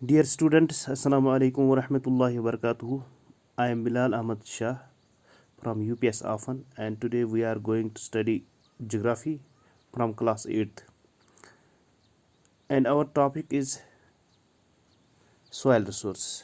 Dear students, Assalamu alaikum wa rahmatullahi wa barakatuhu. I am Bilal Ahmad Shah from UPS Afan, and today we are going to study geography from class 8th. And our topic is soil resource.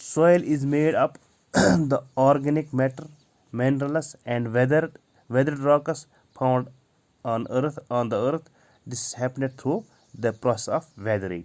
Soil is made up the organic matter, minerals and weathered rocks found on the earth. This is happened through the process of weathering.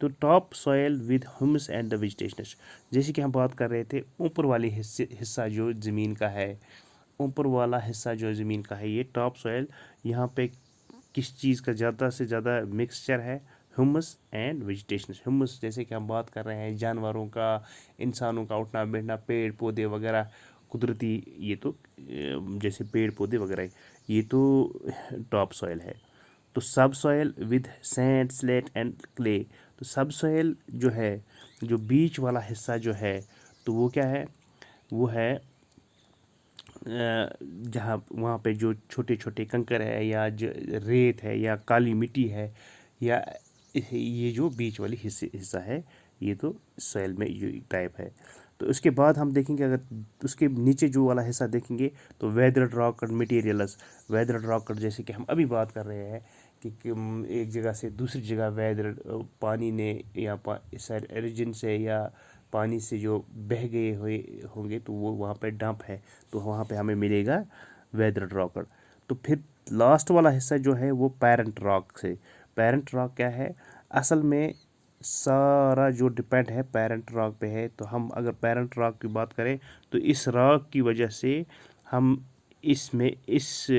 تو top soil with humus and the vegetations, جیسے کہ ہم بات کر رہے تھے اوپر والی حصہ جو زمین کا ہے، اوپر والا حصہ جو زمین کا ہے، یہ ٹاپ سوئل، یہاں پہ کس چیز کا زیادہ سے زیادہ مکسچر ہے؟ Humus and ویجیٹیشنس. ہیومس جیسے کہ ہم بات کر رہے ہیں جانوروں کا، انسانوں کا اٹھنا بیٹھنا، پیڑ پودے وغیرہ قدرتی، یہ تو جیسے پیڑ پودے وغیرہ، یہ تو ٹاپ سوئل ہے. تو subsoil with sand silt and clay, تو سب سوئل جو ہے، جو بیچ والا حصہ جو ہے، تو وہ کیا ہے؟ وہ ہے جہاں وہاں پہ جو چھوٹے چھوٹے کنکر ہے، یا ریت ہے، یا کالی مٹی ہے، یا یہ جو بیچ والی حصہ ہے، یہ تو سوئل میں یہ ٹائپ ہے. تو اس کے بعد ہم دیکھیں گے، اگر اس کے نیچے جو والا حصہ دیکھیں گے تو ویدرڈ راکڈ مٹیریلز. ویدرڈ راکڈ جیسے کہ ہم ابھی بات کر رہے ہیں کہ ایک جگہ سے دوسری جگہ ویدرڈ پانی نے، یا ریجن سے یا پانی سے جو بہہ گئے ہوئے ہوں گے، تو وہ وہاں پہ ڈمپ ہے، تو وہاں پہ ہمیں ملے گا ویدرڈ راکڈ. تو پھر لاسٹ والا حصہ جو ہے وہ پیرنٹ راک سے. پیرنٹ راک کیا ہے؟ اصل میں سارا جو ڈپینڈ ہے پیرنٹ راک پہ ہے. تو ہم اگر پیرنٹ راک کی بات کریں تو اس راک کی وجہ سے ہم اس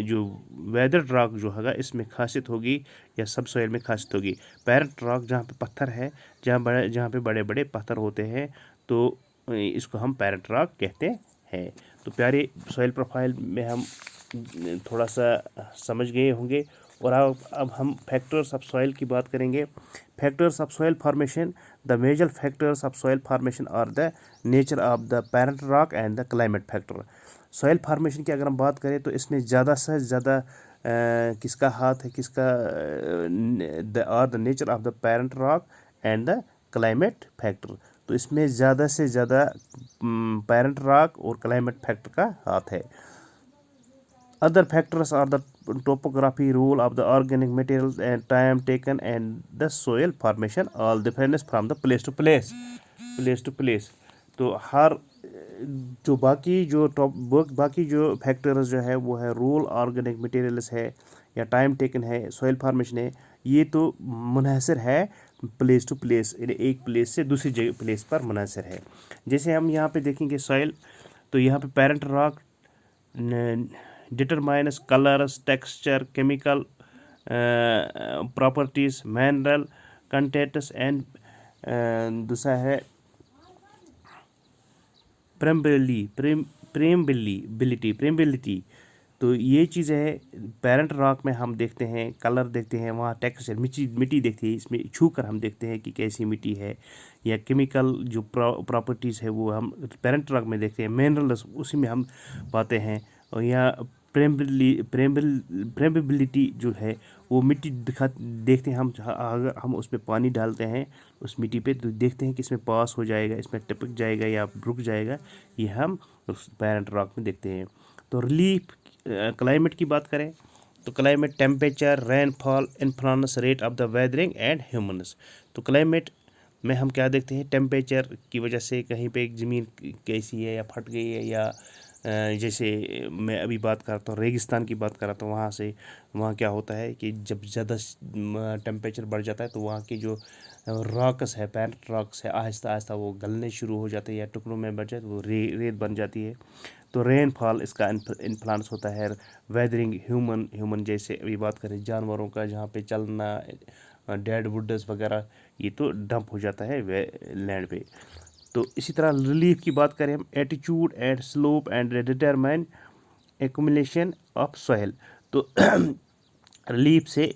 جو ویدر راک جو ہوگا، اس میں خاصیت ہوگی، یا سب سوئل میں خاصیت ہوگی. پیرنٹ راک جہاں پہ پتھر ہے، جہاں پہ بڑے بڑے پتھر ہوتے ہیں، تو اس کو ہم پیرنٹ راک کہتے ہیں. تو پیارے سوئل پروفائل میں ہم تھوڑا سا سمجھ گئے ہوں گے. اور اب ہم فیکٹرز آف سوئل کی بات کریں گے. Factors of soil formation. The major factors of soil formation are the nature of the parent rock and the climate factor. Soil formation کی اگر ہم بات کریں تو اس میں زیادہ سے زیادہ کس کا ہاتھ ہے، کس کا are the nature of the parent rock and the climate factor. تو اس میں زیادہ سے زیادہ پیرنٹ راک اور کلائمیٹ فیکٹر کا ہاتھ ہے. Other factors are the topography, role of the organic material and time taken and the soil formation all depends from the place to place. تو ہر جو باقی جو فیکٹرز جو ہے وہ ہے رول آرگینک مٹیریلس ہے، یا ٹائم ٹیکن ہے، سوئل فارمیشن ہے. یہ تو منحصر ہے پلیس ٹو پلیس، یعنی ایک پلیس سے دوسری جگہ پلیس پر منحصر ہے. جیسے ہم یہاں پہ دیکھیں گے سوئل، تو یہاں پہ parent rock determines colours, texture, chemical properties, mineral contents and دوسرا ہے پریمبلٹی. تو یہ چیزیں ہے پیرنٹ راک میں ہم دیکھتے ہیں، کلر دیکھتے ہیں، وہاں ٹیکسچر مٹی دیکھتے ہیں، اس میں چھو کر ہم دیکھتے ہیں کہ کیسی مٹی ہے، یا کیمیکل جو پراپرٹیز ہے وہ ہم پیرنٹ راک میں دیکھتے ہیں. منرلز اسی میں ہم پاتے ہیں. اور یا پریمبلٹی جو ہے وہ مٹی دیکھتے ہیں ہم، اگر ہم اس میں پانی ڈالتے ہیں اس مٹی پہ، تو دیکھتے ہیں کہ اس میں پاس ہو جائے گا، اس میں ٹپک جائے گا یا رک جائے گا، یہ ہم اس پیرنٹ راک میں دیکھتے ہیں. تو ریلیف کلائمیٹ کی بات کریں تو climate temperature, rainfall influence rate of the weathering and humans. تو کلائمیٹ میں ہم کیا دیکھتے ہیں؟ ٹیمپریچر کی وجہ سے کہیں پہ زمین کیسی ہے، یا پھٹ گئی ہے، یا جیسے میں ابھی بات کرتا ہوں ریگستان کی بات کر رہا تو وہاں کیا ہوتا ہے کہ جب زیادہ ٹیمپریچر بڑھ جاتا ہے تو وہاں کی جو راکس ہے، پیرنٹ راکس ہے، آہستہ آہستہ وہ گلنے شروع ہو جاتے ہیں، یا ٹکڑوں میں بڑھ جاتے وہ ریت بن جاتی ہے. تو رین فال اس کا انفلانس ہوتا ہے. ویدرنگ ہیومن جیسے ابھی بات کریں جانوروں کا، جہاں پہ چلنا، ڈیڈ ووڈز وغیرہ، یہ تو ڈمپ ہو جاتا ہے لینڈ پہ. تو اسی طرح ریلیف کی بات کریں ہم، ایٹیچیوڈ and slope and determine accumulation of soil. تو ریلیف سے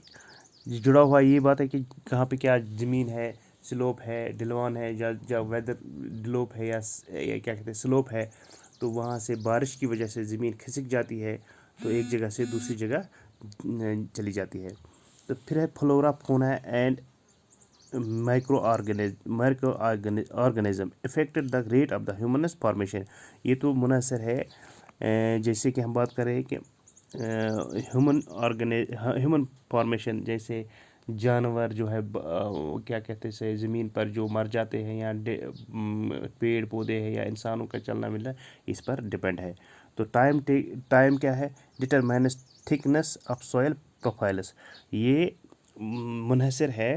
جڑا ہوا یہ بات ہے کہ کہاں پہ کیا زمین ہے، سلوپ ہے، ڈھلوان ہے، یا ویدر ڈلوپ ہے، یا کیا کہتے ہیں سلوپ ہے، تو وہاں سے بارش کی وجہ سے زمین کھسک جاتی ہے، تو ایک جگہ سے دوسری جگہ چلی جاتی ہے. تو پھر ہے flora fauna and micro organism affected the rate of the humans formation. یہ تو منحصر ہے، جیسے کہ ہم بات کریں کہ ہیومن فارمیشن، جیسے جانور جو ہے کیا کہتے ہیں زمین پر جو مر جاتے ہیں، یا پیڑ پودے ہیں، یا انسانوں کا چلنا ملنا، اس پر ڈپینڈ ہے. تو ٹائم کیا ہے؟ ڈٹرمائنس تھکنس آف سوئل پروفائلس. یہ منحصر ہے